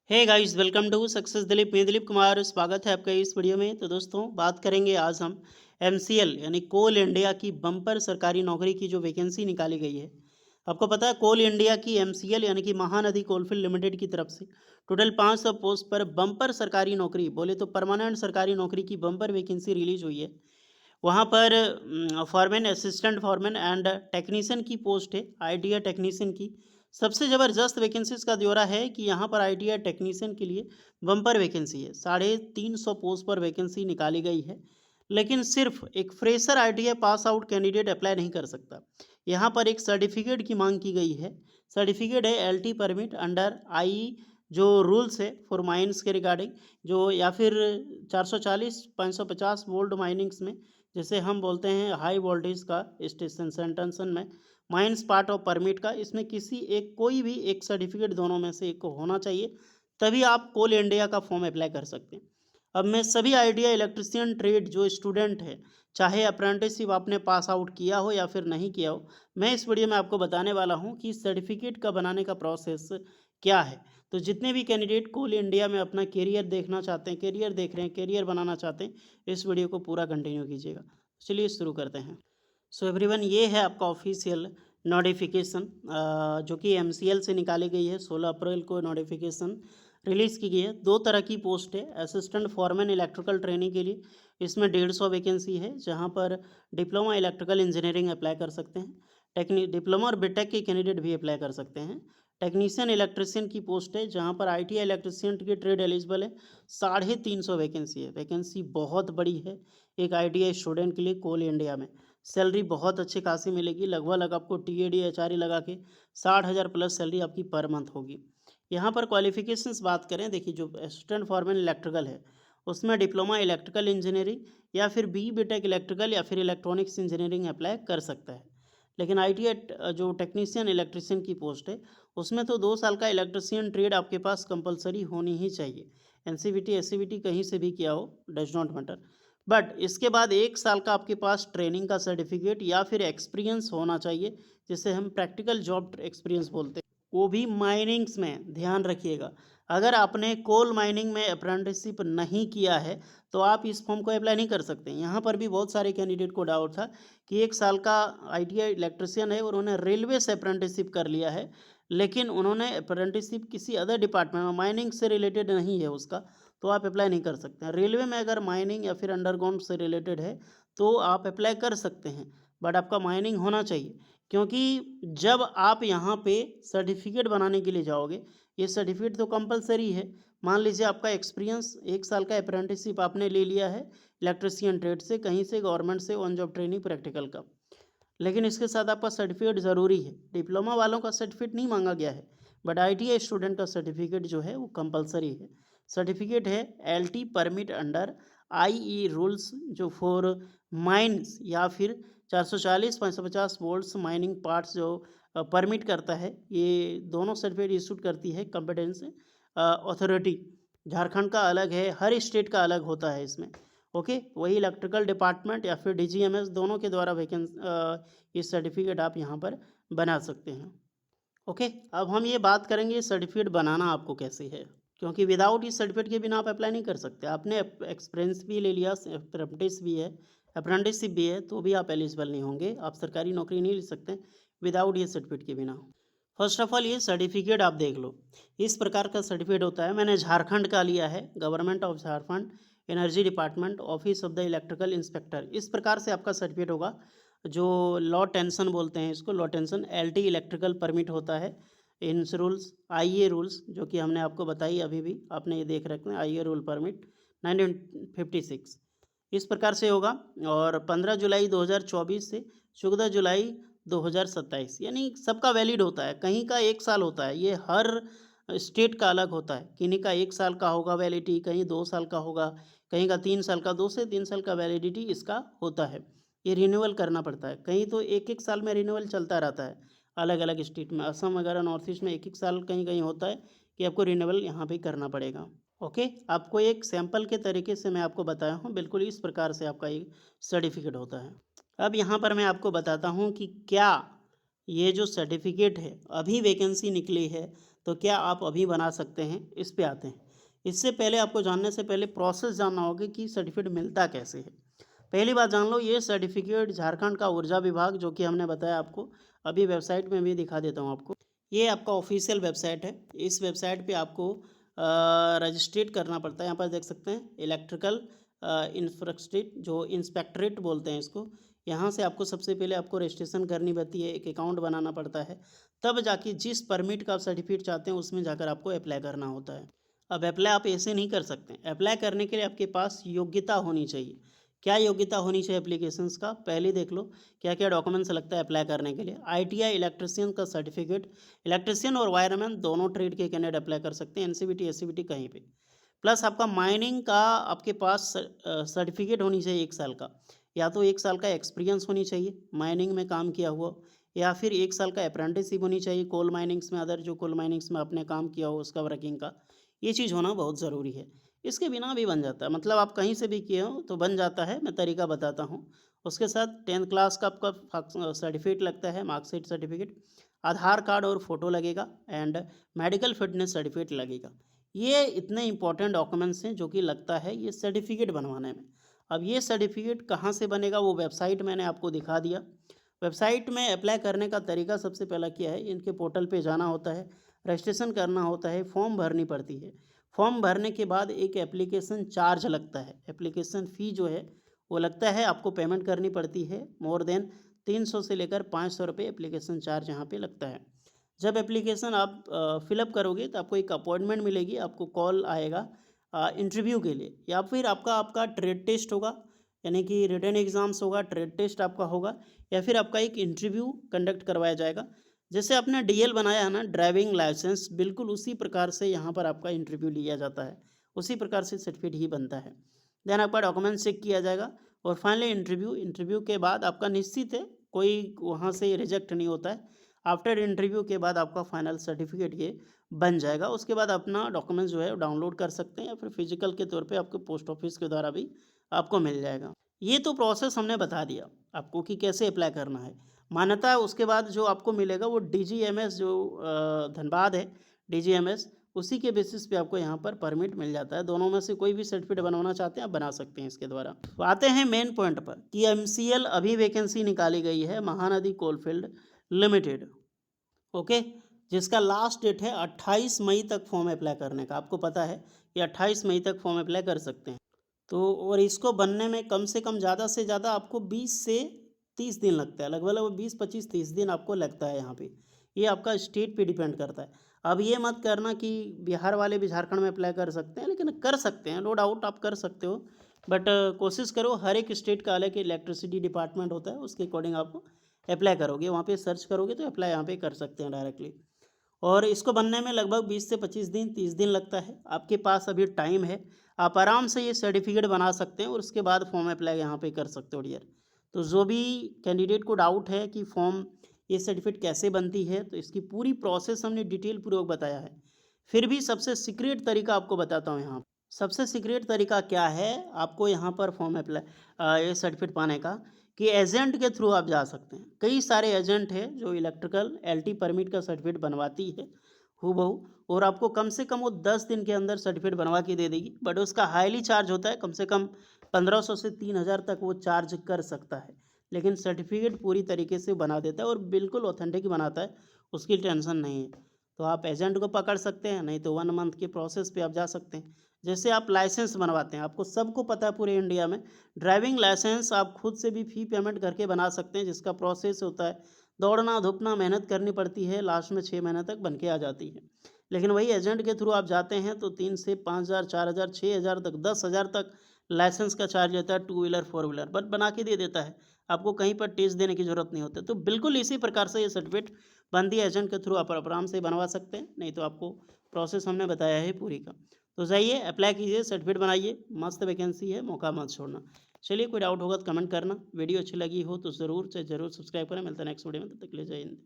Hey guys, welcome to success Dilip. मैं दिलीप कुमार, स्वागत है आपका इस वीडियो में। तो दोस्तों, बात करेंगे आज हम एमसीएल यानी कोल इंडिया की बम्पर सरकारी नौकरी की जो वैकेंसी निकाली गई है। आपको पता है, कोल इंडिया की एमसीएल यानी कि महानदी कोलफील्ड लिमिटेड की तरफ से टोटल 500 पोस्ट पर बम्पर सरकारी नौकरी, बोले तो परमानेंट सरकारी नौकरी की बम्पर वैकेंसी रिलीज हुई है। वहाँ पर foreman, assistant foreman and technician की पोस्ट है, आईटीआई टेक्नीशियन की। सबसे ज़बरदस्त वैकेंसीज का ब्यौरा है कि यहाँ पर आईटीआई टेक्नीशियन के लिए बम्पर वैकेंसी है। 350 पोस्ट पर वैकेंसी निकाली गई है, लेकिन सिर्फ एक fresher ITI pass out candidate apply नहीं कर सकता। यहाँ पर एक सर्टिफिकेट की मांग की गई है। सर्टिफिकेट है एलटी परमिट अंडर आई, जो रूल्स है फॉर माइंस के रिगार्डिंग, जो या फिर 440 550 वोल्ट माइनिंग्स में, जैसे हम बोलते हैं हाई वोल्टेज का स्टेशन सेंटेंसन में माइंस पार्ट ऑफ परमिट का, इसमें किसी एक कोई भी एक सर्टिफिकेट दोनों में से एक को होना चाहिए, तभी आप कोल इंडिया का फॉर्म अप्लाई कर सकते हैं। अब मैं सभी आइडिया इलेक्ट्रिशियन ट्रेड जो स्टूडेंट है, चाहे अप्रेंटिसशिप आपने पास आउट किया हो या फिर नहीं किया हो, मैं इस वीडियो में आपको बताने वाला हूं कि सर्टिफिकेट का बनाने का प्रोसेस क्या है। तो जितने भी कैंडिडेट कोल इंडिया में अपना करियर देखना चाहते हैं, करियर देख रहे हैं, करियर बनाना चाहते हैं, इस वीडियो को पूरा कंटिन्यू कीजिएगा। चलिए शुरू करते हैं। सो एवरीवन, ये है आपका ऑफिशियल नोटिफिकेशन जो कि एमसीएल से निकाली गई है। 16 अप्रैल को नोटिफिकेशन रिलीज़ की गई है। दो तरह की पोस्ट है। असिस्टेंट फॉरमैन इलेक्ट्रिकल ट्रेनिंग के लिए इसमें 150 वैकेंसी है, जहां पर डिप्लोमा इलेक्ट्रिकल इंजीनियरिंग अप्लाई कर सकते हैं। डिप्लोमा और बीटेक के कैंडिडेट भी अप्लाई कर सकते हैं। टेक्नीशियन इलेक्ट्रिशियन की पोस्ट है, जहां पर आईटीआई इलेक्ट्रिशियन की ट्रेड एलिजिबल है। 350 वैकेंसी है। वैकेंसी बहुत बड़ी है एक आईटीआई स्टूडेंट के लिए कोल इंडिया में। सैलरी बहुत अच्छी खासी मिलेगी, लगभग आपको टीएडी एचआरई लगा के 60,000 प्लस सैलरी आपकी पर मंथ होगी। यहाँ पर क्वालिफिकेशंस बात करें, देखिए जो असिस्टेंट फॉरमैन इलेक्ट्रिकल है, उसमें डिप्लोमा इलेक्ट्रिकल इंजीनियरिंग या फिर बीटेक इलेक्ट्रिकल या फिर इलेक्ट्रॉनिक्स इंजीनियरिंग अप्लाई कर सकता है। लेकिन आईटीआई जो टेक्नीशियन इलेक्ट्रिशियन की पोस्ट है, उसमें तो 2 साल का इलेक्ट्रिशियन ट्रेड आपके पास कंपलसरी होनी ही चाहिए। एनसीवीटी एससीवीटी कहीं से भी किया हो, डज नॉट मैटर। बट इसके बाद 1 साल का आपके पास ट्रेनिंग का सर्टिफिकेट या फिर एक्सपीरियंस होना चाहिए, जिसे हम प्रैक्टिकल जॉब एक्सपीरियंस बोलते हैं, वो भी माइनिंग्स में। ध्यान रखिएगा, अगर आपने कोल माइनिंग में अप्रेंटिसशिप नहीं किया है तो आप इस फॉर्म को अप्लाई नहीं कर सकते। यहाँ पर भी बहुत सारे कैंडिडेट को डाउट था कि 1 साल का आईटीआई इलेक्ट्रिशियन है और उन्होंने रेलवे से अप्रेंटिसशिप कर लिया है, लेकिन उन्होंने अप्रेंटिसशिप किसी अदर डिपार्टमेंट में, माइनिंग से रिलेटेड नहीं है उसका, तो आप अप्लाई नहीं कर सकते हैं। रेलवे में अगर माइनिंग या फिर अंडरग्राउंड से रिलेटेड है तो आप अप्लाई कर सकते हैं, बट आपका माइनिंग होना चाहिए। क्योंकि जब आप यहाँ पे सर्टिफिकेट बनाने के लिए जाओगे, ये सर्टिफिकेट तो कंपलसरी है। मान लीजिए आपका एक्सपीरियंस 1 साल का अप्रेंटिसशिप आपने ले लिया है इलेक्ट्रिशियन ट्रेड से, कहीं से गवर्नमेंट से, ऑन जॉब ट्रेनिंग प्रैक्टिकल का, लेकिन इसके साथ आपका सर्टिफिकेट ज़रूरी है। डिप्लोमा वालों का सर्टिफिकेट नहीं मांगा गया है, बट आईटीआई स्टूडेंट का सर्टिफिकेट जो है वो कंपलसरी है। सर्टिफिकेट है LT permit under IE rules, जो फॉर माइंस या फिर 440 550 वोल्ट्स माइनिंग पार्ट्स जो परमिट करता है, ये दोनों सर्टिफिकेट इशूड करती है कॉम्पिटेंस अथॉरिटी। झारखंड का अलग है, हर स्टेट का अलग होता है इसमें। ओके, वही इलेक्ट्रिकल डिपार्टमेंट या फिर डीजीएमएस, दोनों के द्वारा ये सर्टिफिकेट आप यहाँ पर बना सकते हैं। ओके, अब हम ये बात करेंगे सर्टिफिकेट बनाना आपको कैसे है, क्योंकि विदाउट इस सर्टिफिकेट के बिना आप अप्लाई नहीं कर सकते। आपने एक्सपीरियंस भी ले लिया, अप्रेंटिसशिप भी है, तो भी आप एलिजिबल नहीं होंगे, आप सरकारी नौकरी नहीं ले सकते विदाउट ये सर्टिफिकेट के बिना। फर्स्ट ऑफ ऑल, ये सर्टिफिकेट आप देख लो, इस प्रकार का सर्टिफिकेट होता है। मैंने झारखंड का लिया है, government of Jharkhand, energy department, office of the electrical inspector, इस प्रकार से आपका सर्टिफिकेट होगा। जो लॉ टेंशन बोलते हैं इसको, law tension LT electrical permit होता है। इन रूल्स, आईए रूल्स, जो कि हमने आपको बताई अभी भी, आपने ये देख रखे हैं, आईए रूल परमिट 1956, इस प्रकार से होगा। और 15 जुलाई 2024 से 14 जुलाई 2027, यानी सबका वैलिड होता है। कहीं का 1 साल होता है, ये हर स्टेट का अलग होता है। किन्हीं का 1 साल का होगा वैलिडिटी, कहीं 2 साल का होगा, कहीं का 3 साल का, 2 से 3 साल का वैलिडिटी इसका होता है। ये रिन्यूअल करना पड़ता है, कहीं तो एक एक साल में रिन्यूअल चलता रहता है। अलग अलग स्टेट में, असम वगैरह नॉर्थ ईस्ट में एक एक साल कहीं कहीं होता है कि आपको रिन्यूअल यहाँ पे करना पड़ेगा। ओके, आपको एक सैंपल के तरीके से मैं आपको बताया हूँ, बिल्कुल इस प्रकार से आपका ये सर्टिफिकेट होता है। अब यहाँ पर मैं आपको बताता हूँ कि क्या ये जो सर्टिफिकेट है, अभी वैकेंसी निकली है तो क्या आप अभी बना सकते हैं, इस पे आते हैं। इससे पहले आपको जानने से पहले प्रोसेस जानना होगा कि सर्टिफिकेट मिलता कैसे है। पहली बात जान लो, ये सर्टिफिकेट झारखंड का ऊर्जा विभाग, जो कि हमने बताया आपको, अभी वेबसाइट में भी दिखा देता हूँ आपको। ये आपका ऑफिशियल वेबसाइट है। इस वेबसाइट पे आपको रजिस्ट्रेट करना पड़ता है। यहाँ पर देख सकते हैं इलेक्ट्रिकल इंफ्रास्ट्रक्चर, जो इंस्पेक्टरेट बोलते हैं इसको। यहाँ से आपको सबसे पहले आपको रजिस्ट्रेशन करनी पड़ती है, एक अकाउंट बनाना पड़ता है, तब जाके जिस परमिट का आप सर्टिफिकेट चाहते हैं उसमें जाकर आपको अप्लाई करना होता है। अब अप्लाई आप ऐसे नहीं कर सकते। अप्लाई करने के लिए आपके पास योग्यता होनी चाहिए। क्या योग्यता होनी चाहिए एप्लीकेशंस का, पहले देख लो क्या क्या डॉक्यूमेंट्स लगता है अप्लाई करने के लिए। आईटीआई इलेक्ट्रिशियन का सर्टिफिकेट, इलेक्ट्रिशियन और वायरमैन दोनों ट्रेड के कैंडिडेट अप्लाई कर सकते हैं, एनसीवीटी एससीवीटी कहीं पे। प्लस आपका माइनिंग का आपके पास सर्टिफिकेट होनी चाहिए 1 साल का, या तो 1 साल का एक्सपीरियंस होनी चाहिए माइनिंग में काम किया हुआ, या फिर 1 साल का अप्रेंटिसशिप होनी चाहिए कोल माइनिंग्स में, अदर जो कोल माइनिंग्स में आपने काम किया हो उसका वर्किंग का, ये चीज़ होना बहुत ज़रूरी है। इसके बिना भी बन जाता है, मतलब आप कहीं से भी किए हो तो बन जाता है। मैं तरीका बताता हूँ। उसके साथ 10th क्लास का आपका सर्टिफिकेट लगता है, मार्कशीट सर्टिफिकेट, आधार कार्ड और फोटो लगेगा, एंड मेडिकल फिटनेस सर्टिफिकेट लगेगा। ये इतने इंपॉर्टेंट डॉक्यूमेंट्स हैं जो कि लगता है ये सर्टिफिकेट बनवाने में। अब ये सर्टिफिकेट कहाँ से बनेगा, वो वेबसाइट मैंने आपको दिखा दिया। वेबसाइट में अप्लाई करने का तरीका सबसे पहला क्या है, इनके पोर्टल पे जाना होता है, रजिस्ट्रेशन करना होता है, फॉर्म भरनी पड़ती है। फॉर्म भरने के बाद एक एप्लीकेशन चार्ज लगता है, एप्लीकेशन फ़ी जो है वो लगता है, आपको पेमेंट करनी पड़ती है। मोर देन 300 से लेकर 500 रुपये एप्लीकेशन चार्ज यहाँ पे लगता है। जब एप्लीकेशन आप फिलअप करोगे तो आपको एक अपॉइंटमेंट मिलेगी, आपको कॉल आएगा इंटरव्यू के लिए, या फिर आपका ट्रेड टेस्ट होगा, यानी कि रिटन एग्ज़ाम्स होगा, ट्रेड टेस्ट आपका होगा, या फिर आपका एक इंटरव्यू कंडक्ट करवाया जाएगा। जैसे आपने डीएल बनाया है ना, ड्राइविंग लाइसेंस, बिल्कुल उसी प्रकार से यहाँ पर आपका इंटरव्यू लिया जाता है, उसी प्रकार से सर्टिफिकेट ही बनता है। देन आपका डॉक्यूमेंट चेक किया जाएगा और फाइनली इंटरव्यू के बाद आपका निश्चित है कोई वहाँ से रिजेक्ट नहीं होता है। आफ्टर इंटरव्यू के बाद आपका फाइनल सर्टिफिकेट ये बन जाएगा। उसके बाद अपना डॉक्यूमेंट जो है डाउनलोड कर सकते हैं, या फिर फिजिकल के तौर पे आपके पोस्ट ऑफिस के द्वारा भी आपको मिल जाएगा। ये तो प्रोसेस हमने बता दिया आपको कि कैसे अप्लाई करना है। मान्यता है उसके बाद जो आपको मिलेगा वो डीजीएमएस, जो धनबाद है डीजीएमएस, उसी के बेसिस पे आपको यहाँ पर परमिट मिल जाता है। दोनों में से कोई भी सर्टिफिकेट बनवाना चाहते हैं आप बना सकते हैं इसके द्वारा। तो आते हैं मेन पॉइंट पर कि एमसीएल अभी वैकेंसी निकाली गई है महानदी कोलफील्ड लिमिटेड, ओके, जिसका लास्ट डेट है 28 मई तक फॉर्म अप्लाई करने का। आपको पता है कि 28 मई तक फॉर्म अप्लाई कर सकते हैं। तो और इसको बनने में कम से कम ज़्यादा से ज़्यादा आपको 20 से 30 दिन लगता है, लगभग 20 25 30 दिन आपको लगता है यहाँ पे। ये आपका स्टेट पे डिपेंड करता है। अब ये मत करना कि बिहार वाले भी झारखंड में अप्लाई कर सकते हैं, लेकिन कर सकते हैं, नो डाउट आप कर सकते हो, बट कोशिश करो हर एक स्टेट का अलग इलेक्ट्रिसिटी डिपार्टमेंट होता है, उसके अकॉर्डिंग आप अप्लाई करोगे, वहाँ पे सर्च करोगे तो अप्लाई यहाँ पे कर सकते हैं डायरेक्टली। और इसको बनने में लगभग 20 से 25 दिन 30 दिन लगता है। आपके पास अभी टाइम है, आप आराम से ये सर्टिफिकेट बना सकते हैं और उसके बाद फॉर्म अप्लाई यहाँ पे कर सकते हो डियर। तो जो भी कैंडिडेट को डाउट है कि फॉर्म ये सर्टिफिकेट कैसे बनती है, तो इसकी पूरी प्रोसेस हमने डिटेल पूर्वक बताया है। फिर भी सबसे सीक्रेट तरीका आपको बताता हूँ यहाँ। सबसे सीक्रेट तरीका क्या है, आपको यहाँ पर फॉर्म अप्लाई ये सर्टिफिकेट पाने का, कि एजेंट के थ्रू आप जा सकते हैं। कई सारे एजेंट हैं जो इलेक्ट्रिकल एलटी परमिट का सर्टिफिकेट बनवाती है हूबहू, और आपको कम से कम वो 10 दिन के अंदर सर्टिफिकेट बनवा के दे देगी, बट उसका हाईली चार्ज होता है, कम से कम 1500 से 3000 तक वो चार्ज कर सकता है, लेकिन सर्टिफिकेट पूरी तरीके से बना देता है और बिल्कुल ऑथेंटिक बनाता है, उसकी टेंशन नहीं है। तो आप एजेंट को पकड़ सकते हैं, नहीं तो 1 मंथ के प्रोसेस पे आप जा सकते हैं। जैसे आप लाइसेंस बनवाते हैं, आपको सबको पता है पूरे इंडिया में, ड्राइविंग लाइसेंस आप खुद से भी फ़ी पेमेंट करके बना सकते हैं, जिसका प्रोसेस होता है दौड़ना धूपना, मेहनत करनी पड़ती है, लास्ट में 6 महीने तक बन के आ जाती है। लेकिन वही एजेंट के थ्रू आप जाते हैं तो 3 से 5000 4000 6000 तक 10,000 तक लाइसेंस का चार्ज लेता है, 2 व्हीलर 4 व्हीलर, बट बना के दे देता है। आपको कहीं पर टेस्ट देने की ज़रूरत नहीं होती। तो बिल्कुल इसी प्रकार से ये सर्टिफिकेट बनती है, एजेंट के थ्रू आप आराम से बनवा सकते हैं, नहीं तो आपको प्रोसेस हमने बताया है पूरी का। तो जाइए अप्लाई कीजिए, सर्टिफिकेट बनाइए, मस्त वैकेंसी है, मौका मत छोड़ना। चलिए कोई डाउट होगा तो कमेंट करना, वीडियो अच्छी लगी हो तो ज़रूर से ज़रूर सब्सक्राइब करें। मिलता है नेक्स्ट वीडियो में, तब तक के लिए जय हिंद।